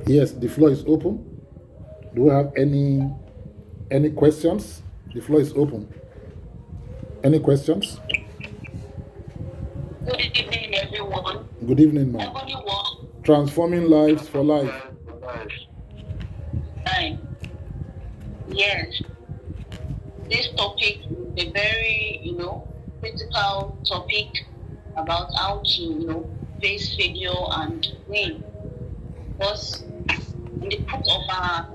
Yes, the floor is open. Do we have any questions? The floor is open. Any questions? Good evening, everyone. Good evening, ma'am. Ebony one. Transforming lives for life. Nine. Yes, this topic is a very, critical topic about how to, face failure and win. Because in the course of our,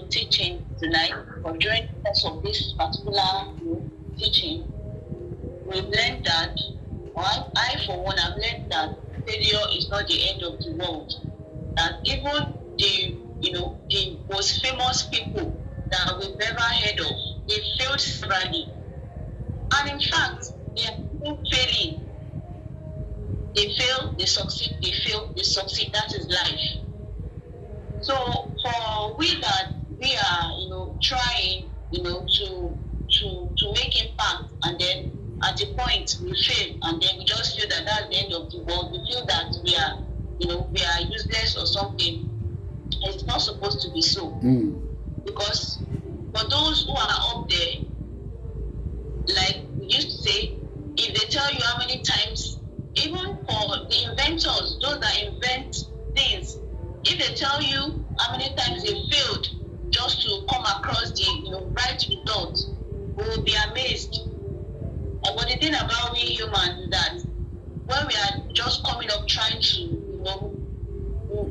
teaching tonight, or during the course of this particular, teaching, we've learned that, or I for one, have learned that failure is not the end of the world. That even the most famous people that we've ever heard of, they failed severally. And in fact, they are still failing. They fail, they succeed, they fail, they succeed. That is life. So for we that we are, trying, to make impact, and then at a point we fail, and then we just feel that that's the end of the world. We feel that we are useless or something. It's not supposed to be so. Because for those who are up there, like we used to say, if they tell you how many times, even for the inventors, those that invent things, if they tell you how many times they failed just to come across the right result, we will be amazed. But the thing about we humans is that when we are just coming up trying to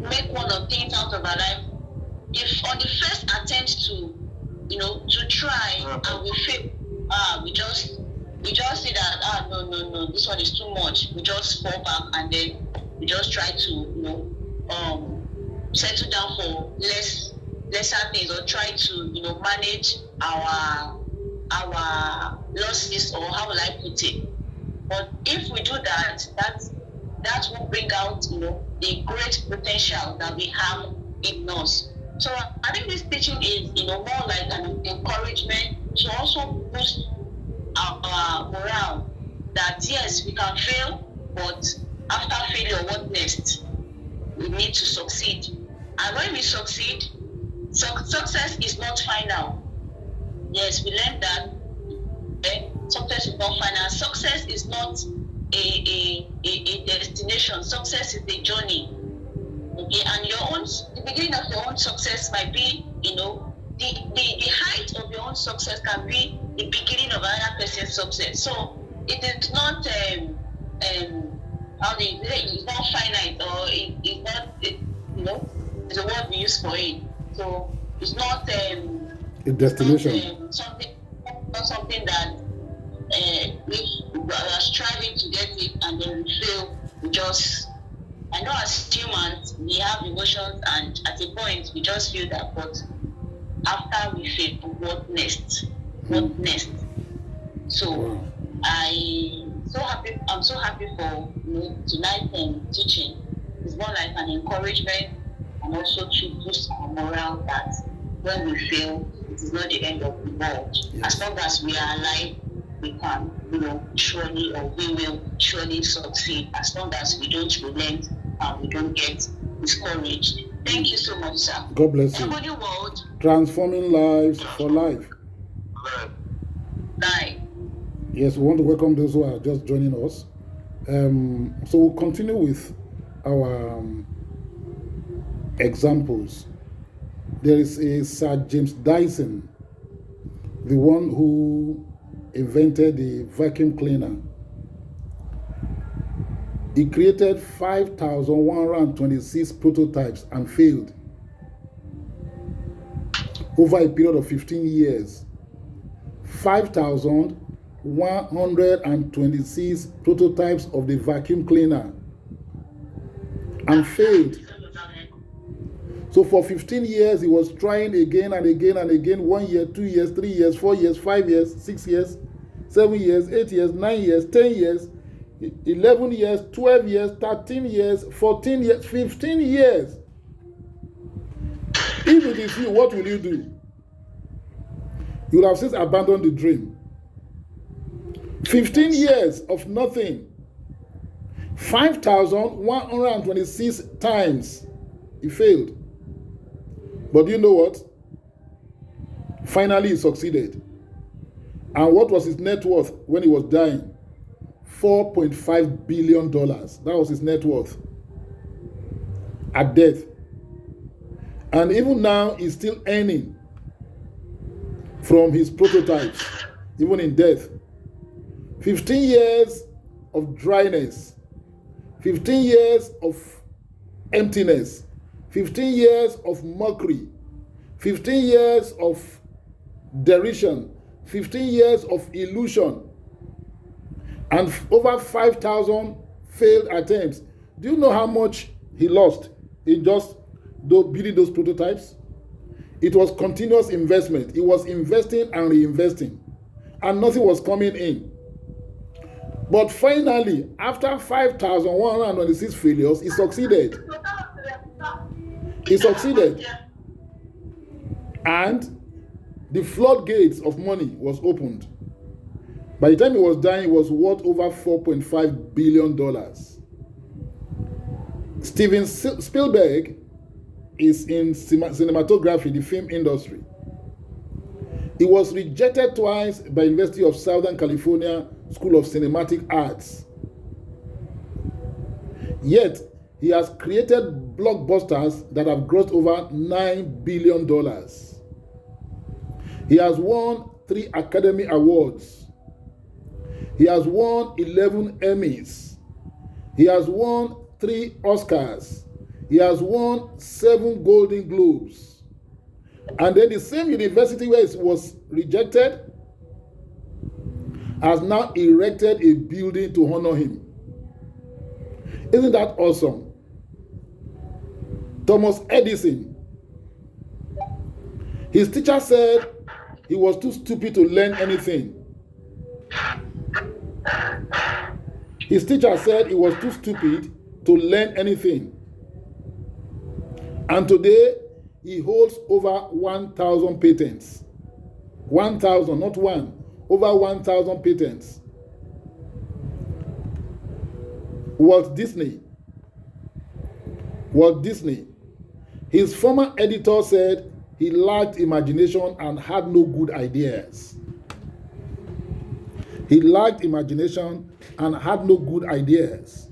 make one of things out of our life, if on the first attempt to try and we fail, we just see that no, this one is too much. We just fall back, and then we just try to settle down for lesser things, or try to manage our losses, or how will I put it. But if we do that, that will bring out the great potential that we have in us. So I think this teaching is more like an encouragement to also boost our morale, that yes, we can fail, but after failure, what next? We need to succeed. And when we succeed, success is not final. Yes, we learned that success is not final. Success is not a destination. Success is a journey. Okay, and the beginning of your own success might be, the height of your own success can be the beginning of another person's success. So it is not how they say, it's not finite, or it's not it's a word we use for it. So it's not A destination. not something that we are striving to get it, and then we fail. We just, I know as humans we have emotions, and at a point we just feel that, but after we fail, what next? What next? So I'm so happy for tonight's teaching. It's more like an encouragement, and also to boost our morale, that when we fail, it is not the end of the world. Yes. As long as we are alive, we can, surely, or we will surely succeed, as long as we don't relent and we don't get discouraged. Thank you so much, sir. God bless you. Everybody world. Transforming lives for life. Life. Yes, we want to welcome those who are just joining us. So we'll continue with our examples. There is a Sir James Dyson, the one who invented the vacuum cleaner. He created 5,126 prototypes and failed over a period of 15 years. 5,126 prototypes of the vacuum cleaner and failed. So for 15 years, he was trying again and again and again. 1 year, 2 years, 3 years, 4 years, 5 years, 6 years, 7 years, 8 years, 9 years, 10 years, 11 years, 12 years, 13 years, 14 years, 15 years. If it is you, what will you do? You will have since abandoned the dream. 15 years of nothing. 5,126 times he failed. But you know what? Finally, he succeeded. And what was his net worth when he was dying? $4.5 billion. That was his net worth at death. And even now, he's still earning from his prototypes, even in death. 15 years of dryness, 15 years of emptiness, 15 years of mockery, 15 years of derision, 15 years of illusion, and over 5,000 failed attempts. Do you know how much he lost in just building those prototypes? It was continuous investment. He was investing and reinvesting, and nothing was coming in. But finally, after 5,126 failures, he succeeded. He succeeded. And the floodgates of money was opened. By the time he was dying, he was worth over $4.5 billion. Steven Spielberg is in cinematography, the film industry. He was rejected twice by University of Southern California School of Cinematic Arts. Yet, he has created blockbusters that have grossed over $9 billion. He has won 3 Academy Awards. He has won 11 Emmys. He has won 3 Oscars. He has won 7 Golden Globes. And then the same university where he was rejected has now erected a building to honor him. Isn't that awesome? Thomas Edison. His teacher said he was too stupid to learn anything. His teacher said he was too stupid to learn anything. And today, he holds over 1,000 patents. 1,000, not one. Over 1,000 patents. Walt Disney. His former editor said he lacked imagination and had no good ideas. He lacked imagination and had no good ideas.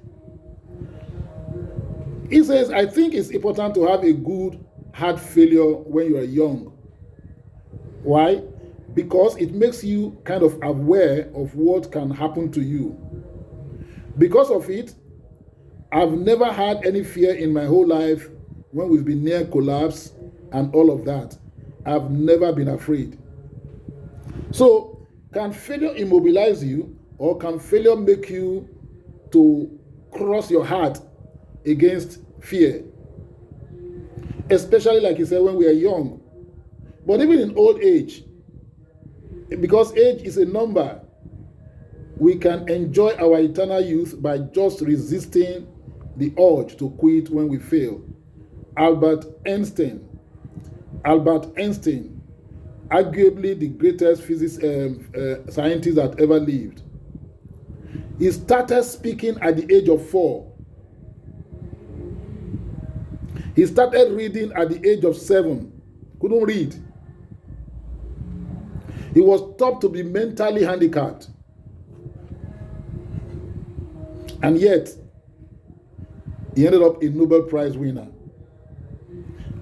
He says, I think it's important to have a good heart failure when you are young. Why? Because it makes you kind of aware of what can happen to you. Because of it, I've never had any fear in my whole life when we've been near collapse and all of that. I've never been afraid. So, can failure immobilize you, or can failure make you to cross your heart against fear? Especially, like you said, when we are young. But even in old age, because age is a number, we can enjoy our eternal youth by just resisting the urge to quit when we fail. Albert Einstein, arguably the greatest scientist that ever lived. He started speaking at the age of 4. He started reading at the age of 7. Couldn't read. He was thought to be mentally handicapped. And yet, he ended up a Nobel Prize winner.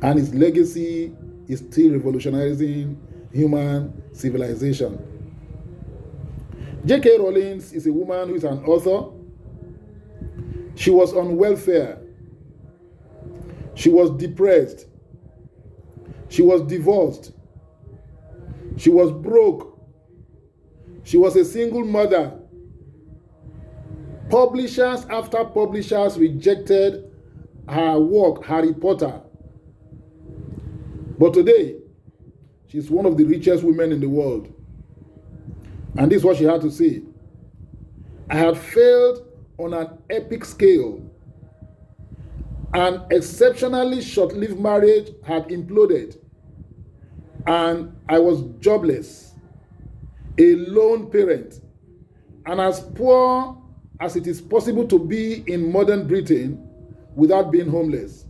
And his legacy is still revolutionizing human civilization. J.K. Rowling is a woman who is an author. She was on welfare. She was depressed. She was divorced. She was broke. She was a single mother. Publishers after publishers rejected her work, Harry Potter. But today, she's one of the richest women in the world. And this is what she had to say. I had failed on an epic scale. An exceptionally short-lived marriage had imploded. And I was jobless, a lone parent, and as poor as it is possible to be in modern Britain without being homeless.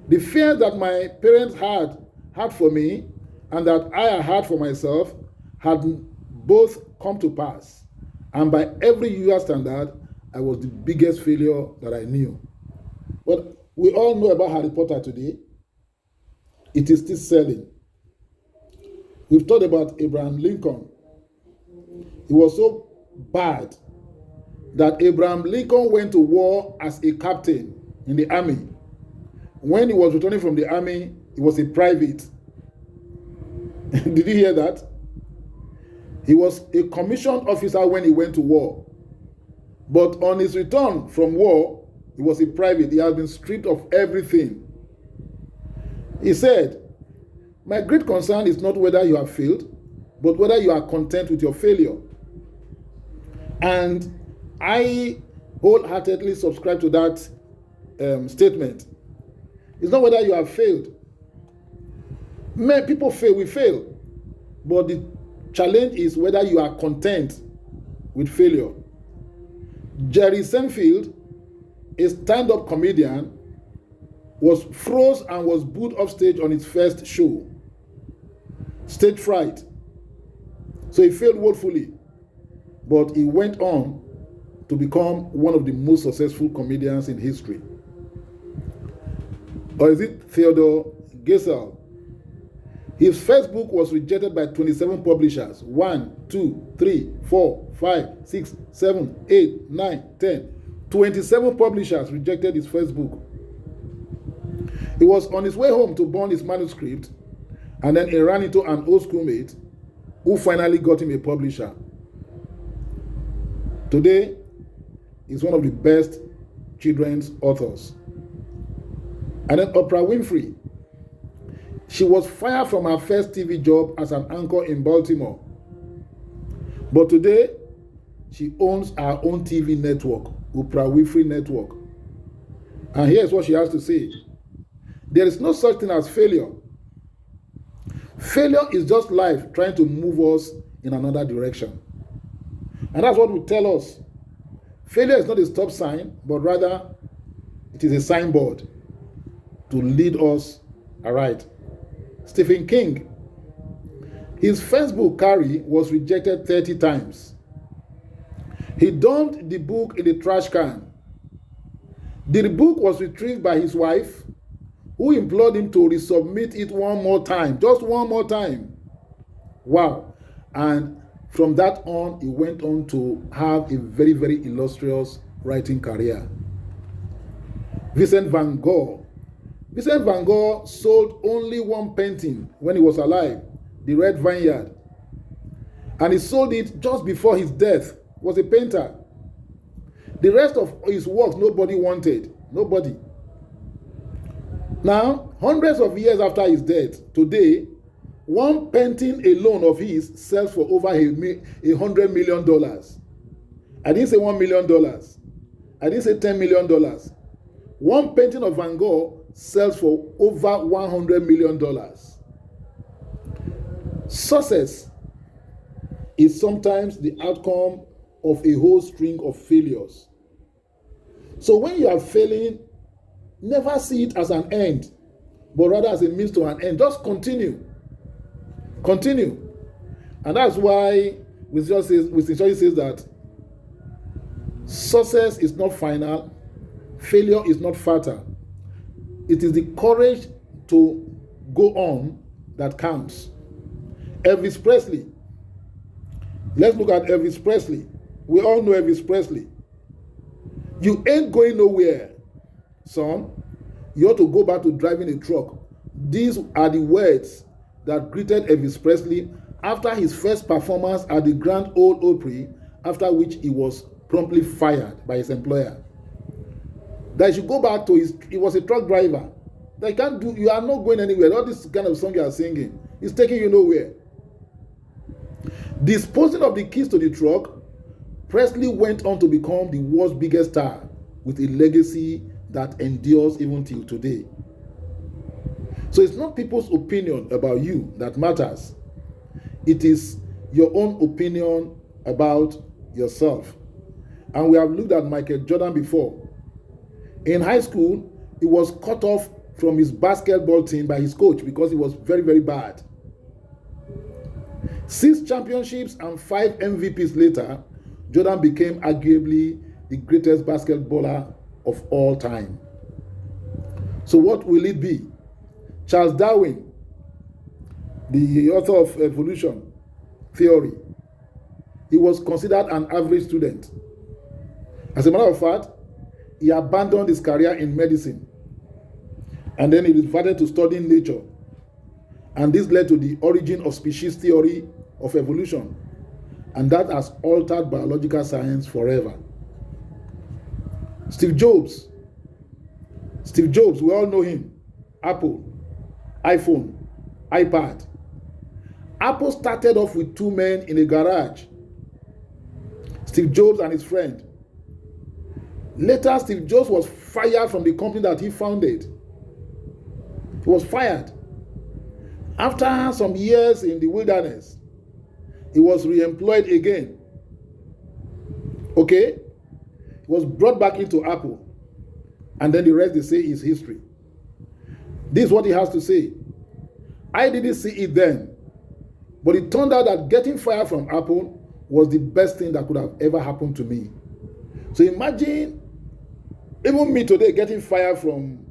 The fear that my parents had for me and that I had for myself had both come to pass. And by every usual standard, I was the biggest failure that I knew. But we all know about Harry Potter today. It is still selling. We've talked about Abraham Lincoln. He was so bad that Abraham Lincoln went to war as a captain in the army. When he was returning from the army, he was a private. Did you hear that? He was a commissioned officer when he went to war. But on his return from war, he was a private. He has been stripped of everything. He said, "My great concern is not whether you have failed, but whether you are content with your failure." And I wholeheartedly subscribe to that statement. It's not whether you have failed. Many people fail, we fail. But the challenge is whether you are content with failure. Jerry Seinfeld, a stand-up comedian, was froze and was booed off stage on his first show. Stage fright. So he failed woefully. But he went on to become one of the most successful comedians in history. Or is it Theodore Geisel? His first book was rejected by 27 publishers. 1, 2, 3, 4, 5, 6, 7, 8, 9, 10. 27 publishers rejected his first book. He was on his way home to burn his manuscript, and then he ran into an old schoolmate who finally got him a publisher. Today, he's one of the best children's authors. And then Oprah Winfrey. She was fired from her first TV job as an anchor in Baltimore. But today, she owns her own TV network, Oprah Winfrey Network. And here's what she has to say. There is no such thing as failure. Failure is just life trying to move us in another direction. And that's what we tell us. Failure is not a stop sign, but rather it is a signboard to lead us aright. Stephen King, his first book, Carrie, was rejected 30 times. He dumped the book in the trash can. The book was retrieved by his wife, who implored him to resubmit it one more time, just one more time. Wow. And from that on, he went on to have a very, very illustrious writing career. Vincent van Gogh. Vincent van Gogh sold only one painting when he was alive, The Red Vineyard. And he sold it just before his death. He was a painter. The rest of his works nobody wanted. Nobody. Now, hundreds of years after his death, today, one painting alone of his sells for over $100 million. I didn't say $1 million. I didn't say $10 million. One painting of Van Gogh sells for over $100 million. Success is sometimes the outcome of a whole string of failures. So when you are failing, never see it as an end, but rather as a means to an end. Just continue. Continue. And that's why Winston says that success is not final, failure is not fatal. It is the courage to go on that counts. Elvis Presley. Let's look at Elvis Presley. We all know Elvis Presley. You ain't going nowhere, son. You ought to go back to driving a truck. These are the words that greeted Elvis Presley after his first performance at the Grand Ole Opry, after which he was promptly fired by his employer. That he should go back to he was a truck driver. That you are not going anywhere. All this kind of song you are singing is taking you nowhere. Disposing of the keys to the truck, Presley went on to become the world's biggest star with a legacy that endures even till today. So it's not people's opinion about you that matters. It is your own opinion about yourself. And we have looked at Michael Jordan before. In high school, he was cut off from his basketball team by his coach because he was very, very bad. 6 championships and 5 MVPs later, Jordan became arguably the greatest basketballer of all time. So what will it be? Charles Darwin, the author of evolution theory, he was considered an average student. As a matter of fact, he abandoned his career in medicine and then he decided to study nature. And this led to the origin of species theory of evolution. And that has altered biological science forever. Steve Jobs, we all know him. Apple, iPhone, iPad. Apple started off with 2 men in a garage, Steve Jobs and his friend. Later, Steve Jobs was fired from the company that he founded. He was fired. After some years in the wilderness, he was re-employed again. Okay? He was brought back into Apple. And then the rest, they say, is history. This is what he has to say. I didn't see it then. But it turned out that getting fired from Apple was the best thing that could have ever happened to me. So imagine, even me today, getting fired from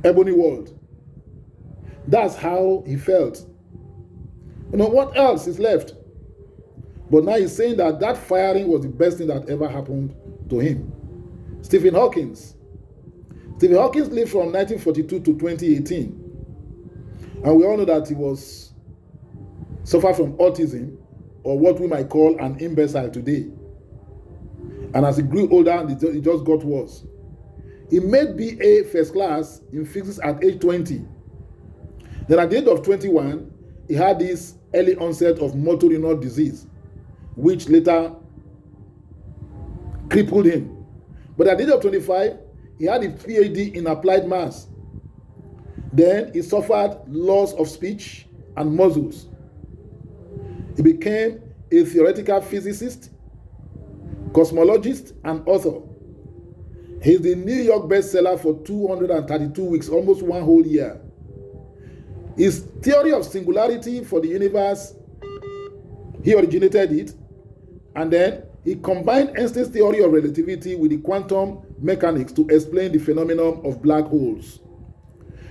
Ebony World. That's how he felt. You know, what else is left? But now he's saying that that firing was the best thing that ever happened to him. Stephen Hawking lived from 1942 to 2018. And we all know that he suffered from autism, or what we might call an imbecile today. And as he grew older, it just got worse. He made BA first class in physics at age 20. Then at the age of 21, he had this early onset of motor neuron disease, which later crippled him. But at the age of 25, he had a PhD in applied maths. Then he suffered loss of speech and muscles. He became a theoretical physicist, cosmologist, and author. He's the New York bestseller for 232 weeks, almost 1 whole year. His theory of singularity for the universe, he originated it, and then he combined Einstein's theory of relativity with the quantum mechanics to explain the phenomenon of black holes.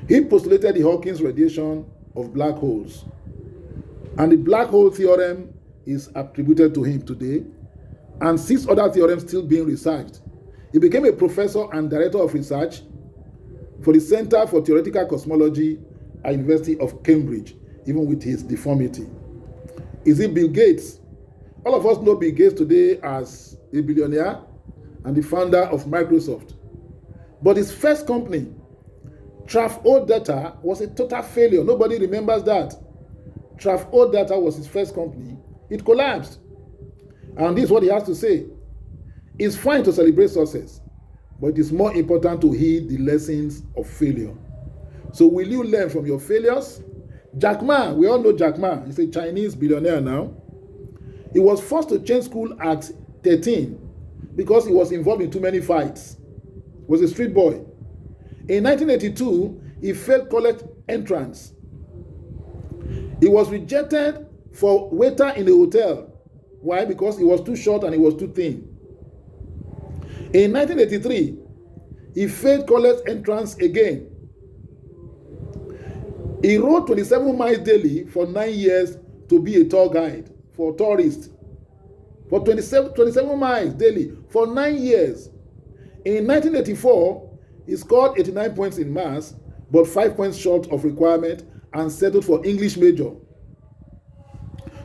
He postulated the Hawking's radiation of black holes. And the black hole theorem is attributed to him today, and 6 other theorems still being researched. He became a professor and director of research for the Center for Theoretical Cosmology at University of Cambridge, even with his deformity. Is it Bill Gates? All of us know Bill Gates today as a billionaire and the founder of Microsoft. But his first company, Traf-O Data, was a total failure. Nobody remembers that. Traf-O Data was his first company. It collapsed. And this is what he has to say. It's fine to celebrate success, but it is more important to heed the lessons of failure. So will you learn from your failures? Jack Ma, we all know Jack Ma. He's a Chinese billionaire now. He was forced to change school at 13 because he was involved in too many fights. He was a street boy. In 1982, he failed college entrance. He was rejected for waiter in a hotel. Why? Because he was too short and he was too thin. In 1983, he failed college entrance again. He rode 27 miles daily for 9 years to be a tour guide for tourists. For 27 miles daily for 9 years. In 1984, he scored 89 points in maths, but 5 points short of requirement and settled for English major.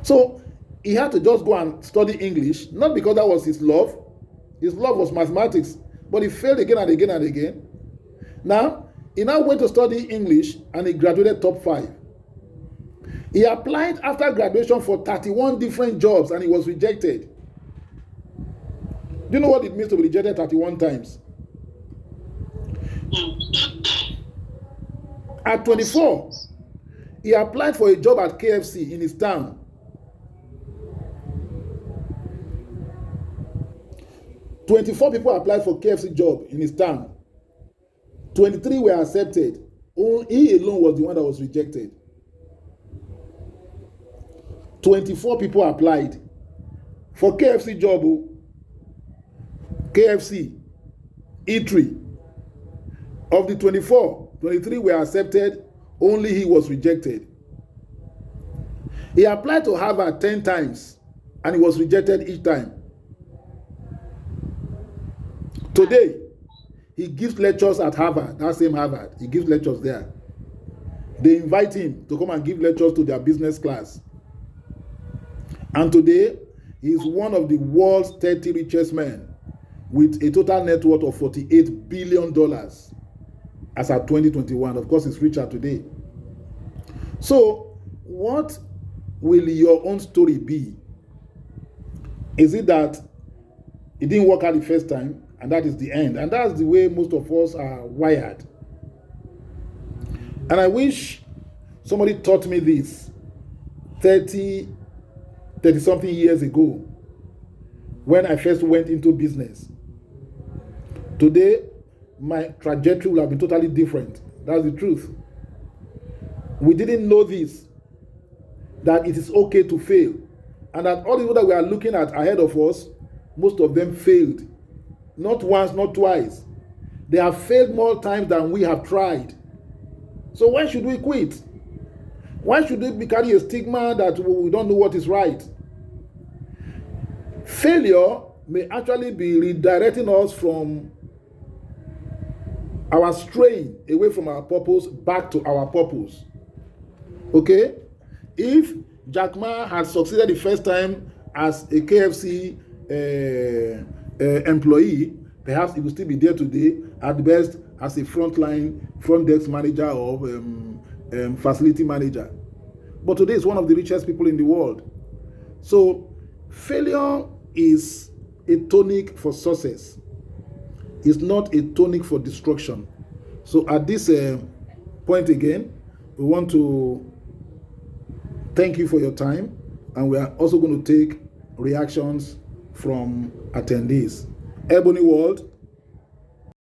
So he had to just go and study English, not because that was his love. His love was mathematics, but he failed again and again and again. Now, he now went to study English and he graduated top 5. He applied after graduation for 31 different jobs and he was rejected. Do you know what it means to be rejected 31 times? At 24, he applied for a job at KFC in his town. "24 people applied for KFC job in his town. 23 were accepted. Only he alone was the one that was rejected. 24 people applied for KFC job. KFC, eatery. Of the 24, 23 were accepted. Only he was rejected. He applied to Harvard 10 times and he was rejected each time. Today, he gives lectures at Harvard, that same Harvard. He gives lectures there. They invite him to come and give lectures to their business class. And today, he is one of the world's 30 richest men with a total net worth of $48 billion as at 2021. Of course, he's richer today. So, what will your own story be? Is it that it didn't work out the first time and that is the end? And that's the way most of us are wired. And I wish somebody taught me this 30 something years ago when I first went into business. Today, my trajectory would have been totally different. That's the truth. We didn't know this, that it is okay to fail. And that all the people that we are looking at ahead of us, most of them failed. Not once, not twice. They have failed more times than we have tried. So why should we quit? Why should we carry a stigma that we don't know what is right? Failure may actually be redirecting us from our strain away from our purpose back to our purpose. Okay? If Jack Ma had succeeded the first time as a KFC employee, perhaps he would still be there today, at best as a front desk manager or facility manager. But today is one of the richest people in the world. So failure is a tonic for success. It's not a tonic for destruction. So at this point again, we want to thank you for your time, and we are also going to take reactions from attendees. Ebony World,